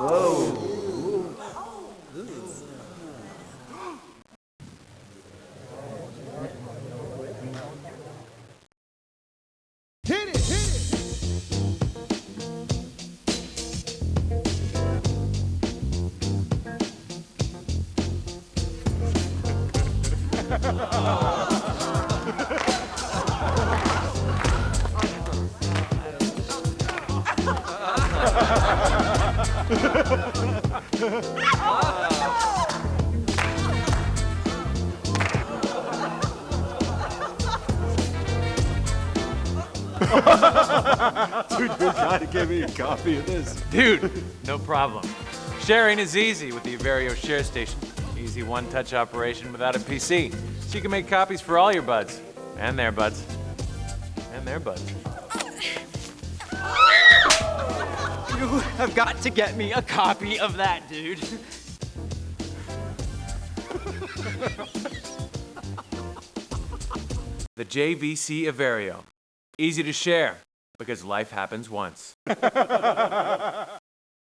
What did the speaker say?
Hit it, hit it. Dude, you gotta give me a copy of this. Dude, no problem. Sharing is easy with the Everio Share Station. Easy one-touch operation without a PC. So you can make copies for all your buds. And their buds. And their buds. You have got to get me a copy of that, dude. The JVC Everio. Easy to share, because life happens once.